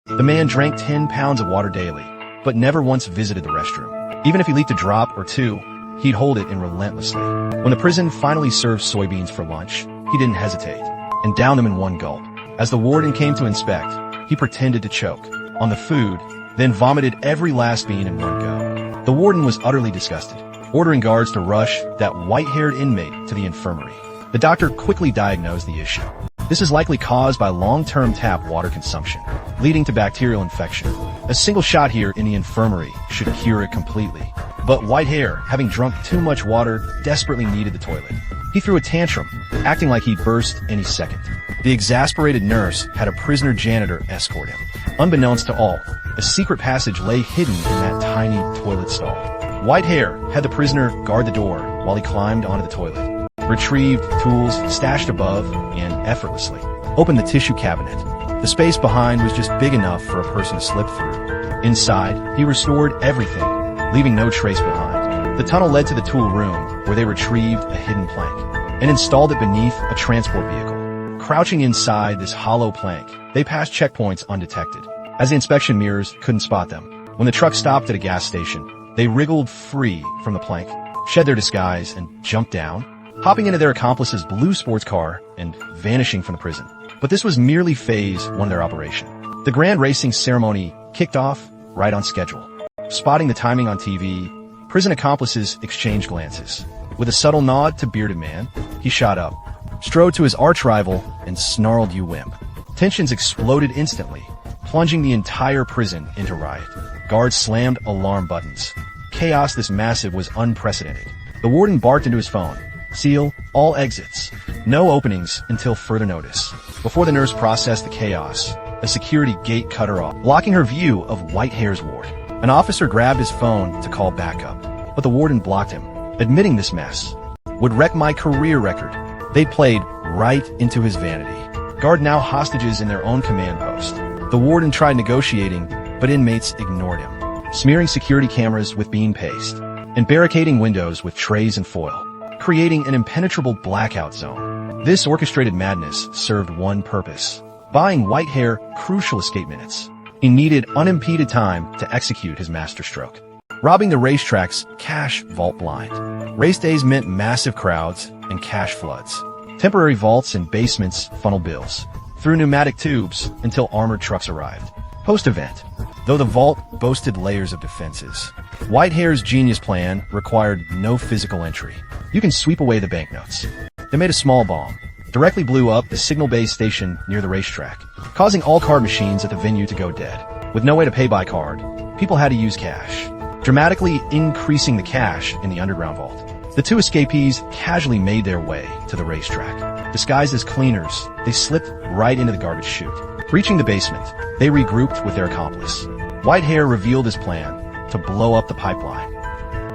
The man drank 10 pounds of water daily, but never once visited the restroom. Even if he leaked a drop or two, he'd hold it in relentlessly. When the prison finally served soybeans for lunch, he didn't hesitate, and downed them in one gulp. As the warden came to inspect, he pretended to choke on the food, then vomited every last bean in one go. The warden was utterly disgusted, ordering guards to rush that white-haired inmate to the infirmary. The doctor quickly diagnosed the issue. This is likely caused by long-term tap water consumption, leading to bacterial infection. A single shot here in the infirmary should cure it completely. But Whitehair, having drunk too much water, desperately needed the toilet. He threw a tantrum, acting like he'd burst any second. The exasperated nurse had a prisoner janitor escort him. Unbeknownst to all, a secret passage lay hidden in that tiny toilet stall. Whitehair had the prisoner guard the door while he climbed onto the toilet, retrieved tools stashed above, and effortlessly opened the tissue cabinet. The space behind was just big enough for a person to slip through. Inside, he restored everything, leaving no trace behind. The tunnel led to the tool room, where they retrieved a hidden plank and installed it beneath a transport vehicle. Crouching inside this hollow plank, they passed checkpoints undetected, as the inspection mirrors couldn't spot them. When the truck stopped at a gas station, they wriggled free from the plank, shed their disguise, and jumped down, hopping into their accomplice's blue sports car and vanishing from the prison. But this was merely phase one of their operation. The grand racing ceremony kicked off right on schedule. Spotting the timing on TV, prison accomplices exchanged glances. With a subtle nod to Bearded Man, he shot up, strode to his arch-rival, and snarled, "You wimp." Tensions exploded instantly, plunging the entire prison into riot. Guards slammed alarm buttons. Chaos this massive was unprecedented. The warden barked into his phone, "Seal all exits. No openings until further notice." Before the nurse processed the chaos, a security gate cut her off, blocking her view of Whitehair's ward. An officer grabbed his phone to call backup, but the warden blocked him, admitting this mess would wreck my career record. They played right into his vanity. Guard now hostages in their own command post. The warden tried negotiating, but inmates ignored him, smearing security cameras with bean paste and barricading windows with trays and foil, creating an impenetrable blackout zone. This orchestrated madness served one purpose: buying Whitehair crucial escape minutes. He needed unimpeded time to execute his masterstroke. Robbing the racetrack's cash vault blind. Race days meant massive crowds and cash floods. Temporary vaults and basements funneled bills through pneumatic tubes until armored trucks arrived. Post-event, though the vault boasted layers of defenses, Whitehair's genius plan required no physical entry. You can sweep away the banknotes. They made a small bomb, directly blew up the signal base station near the racetrack, causing all card machines at the venue to go dead. With no way to pay by card, people had to use cash, dramatically increasing the cash in the underground vault. The two escapees casually made their way to the racetrack. Disguised as cleaners, they slipped right into the garbage chute. Reaching the basement, they regrouped with their accomplice. Whitehair revealed his plan to blow up the pipeline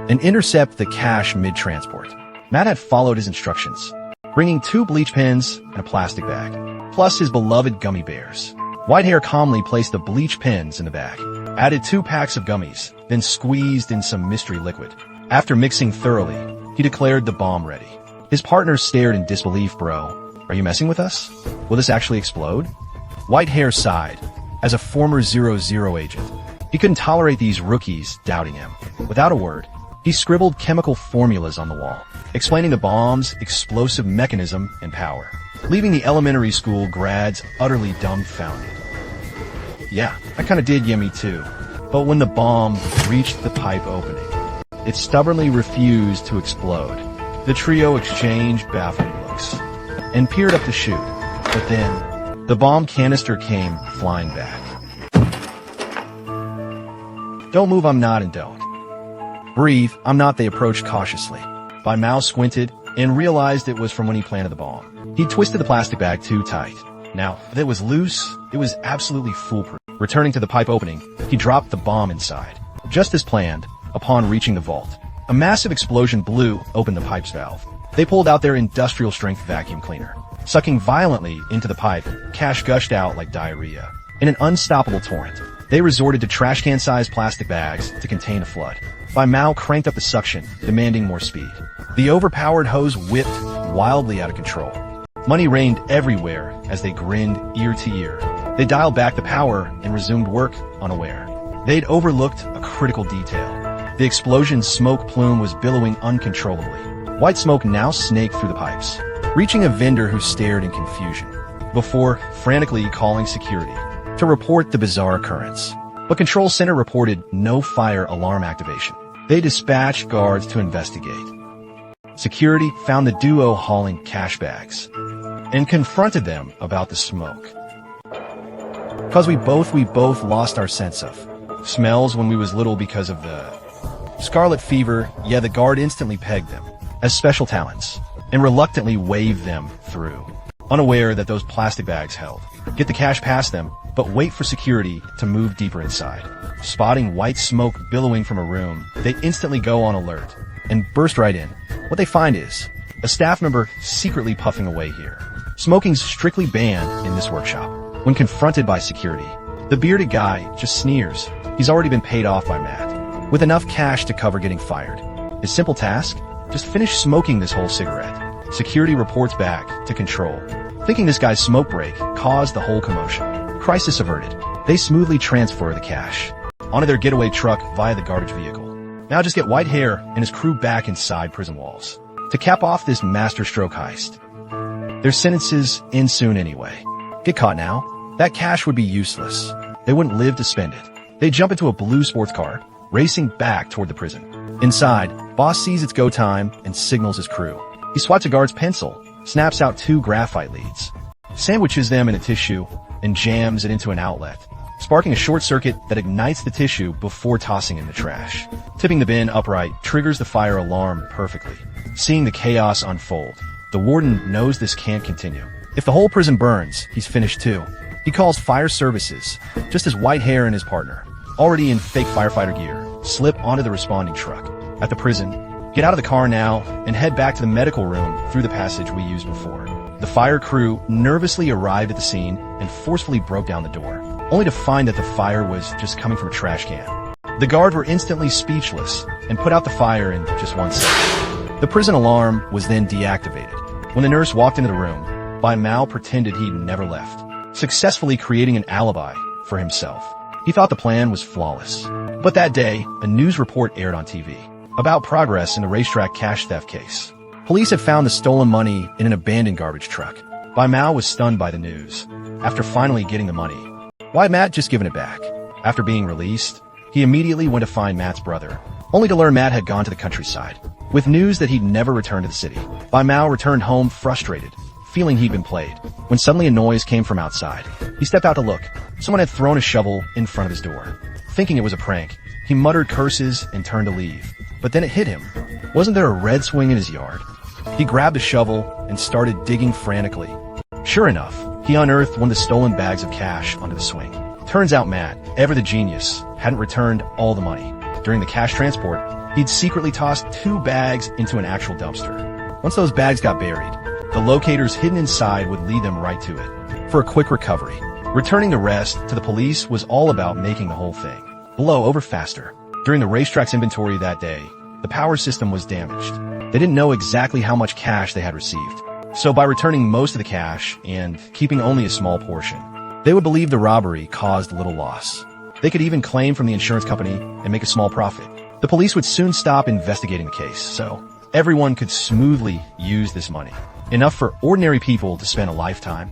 and intercept the cash mid-transport. Matt had followed his instructions, bringing 2 bleach pens and a plastic bag, plus his beloved gummy bears. Whitehair calmly placed the bleach pens in the bag, added 2 packs of gummies, then squeezed in some mystery liquid. After mixing thoroughly, he declared the bomb ready. His partners stared in disbelief. "Bro, are you messing with us? Will this actually explode?" Whitehair sighed. As a former 00 agent, he couldn't tolerate these rookies doubting him. Without a word, he scribbled chemical formulas on the wall, explaining the bomb's explosive mechanism and power, leaving the elementary school grads utterly dumbfounded. Yeah, I kinda did, yeah, me too. But when the bomb reached the pipe opening, it stubbornly refused to explode. The trio exchanged baffled looks and peered up the chute, but then the bomb canister came flying back. "Don't move, I'm not, and don't breathe, I'm not," they approached cautiously. By Mao squinted and realized it was from when he planted the bomb. He twisted the plastic bag too tight. Now, if it was loose, it was absolutely foolproof. Returning to the pipe opening, he dropped the bomb inside. Just as planned, upon reaching the vault, a massive explosion blew open the pipe's valve. They pulled out their industrial-strength vacuum cleaner. Sucking violently into the pipe, cash gushed out like diarrhea. In an unstoppable torrent, they resorted to trash can-sized plastic bags to contain a flood. Bai Mao cranked up the suction, demanding more speed. The overpowered hose whipped wildly out of control. Money rained everywhere as they grinned ear to ear. They dialed back the power and resumed work unaware. They'd overlooked a critical detail. The explosion's smoke plume was billowing uncontrollably. White smoke now snaked through the pipes, reaching a vendor who stared in confusion, before frantically calling security to report the bizarre occurrence. But Control Center reported no fire alarm activation. They dispatched guards to investigate. Security found the duo hauling cash bags and confronted them about the smoke. Cause we both lost our sense of smells when we was little because of the scarlet fever. Yeah, the guard instantly pegged them as special talents and reluctantly waved them through, unaware that those plastic bags held. Get the cash past them, but wait for security to move deeper inside. Spotting white smoke billowing from a room, they instantly go on alert and burst right in. What they find is a staff member secretly puffing away here. Smoking's strictly banned in this workshop. When confronted by security, the bearded guy just sneers. He's already been paid off by Matt, with enough cash to cover getting fired. His simple task? Just finish smoking this whole cigarette. Security reports back to Control, thinking this guy's smoke break caused the whole commotion. Crisis averted. They smoothly transfer the cash onto their getaway truck via the garbage vehicle. Now just get White Hair and his crew back inside prison walls to cap off this masterstroke heist. Their sentences end soon anyway. Get caught now, that cash would be useless. They wouldn't live to spend it. They jump into a blue sports car, racing back toward the prison. Inside, Boss sees it's go time and signals his crew. He swats a guard's pencil, snaps out 2 graphite leads, sandwiches them in a tissue, and jams it into an outlet, sparking a short circuit that ignites the tissue before tossing in the trash. Tipping the bin upright triggers the fire alarm perfectly. Seeing the chaos unfold, the warden knows this can't continue. If the whole prison burns, he's finished too. He calls fire services, just as White Hair and his partner, already in fake firefighter gear, slip onto the responding truck. At the prison, get out of the car now and head back to the medical room through the passage we used before. The fire crew nervously arrived at the scene and forcefully broke down the door, only to find that the fire was just coming from a trash can. The guard were instantly speechless and put out the fire in just 1 second. The prison alarm was then deactivated. When the nurse walked into the room, Mal pretended he'd never left, successfully creating an alibi for himself. He thought the plan was flawless. But that day, a news report aired on TV about progress in the racetrack cash theft case. Police had found the stolen money in an abandoned garbage truck. Mal was stunned by the news. After finally getting the money, why had Matt just given it back? After being released, he immediately went to find Matt's brother, only to learn Matt had gone to the countryside, with news that he'd never returned to the city. Mal returned home frustrated, feeling he'd been played, when suddenly a noise came from outside. He stepped out to look. Someone had thrown a shovel in front of his door. Thinking it was a prank, he muttered curses and turned to leave. But then it hit him. Wasn't there a red swing in his yard? He grabbed a shovel and started digging frantically. Sure enough, he unearthed one of the stolen bags of cash onto the swing. Turns out Matt, ever the genius, hadn't returned all the money. During the cash transport, he'd secretly tossed 2 bags into an actual dumpster. Once those bags got buried, the locators hidden inside would lead them right to it for a quick recovery. Returning the rest to the police was all about making the whole thing blow over faster. During the racetrack's inventory that day, the power system was damaged. They didn't know exactly how much cash they had received. So by returning most of the cash and keeping only a small portion, they would believe the robbery caused little loss. They could even claim from the insurance company and make a small profit. The police would soon stop investigating the case, so everyone could smoothly use this money. Enough for ordinary people to spend a lifetime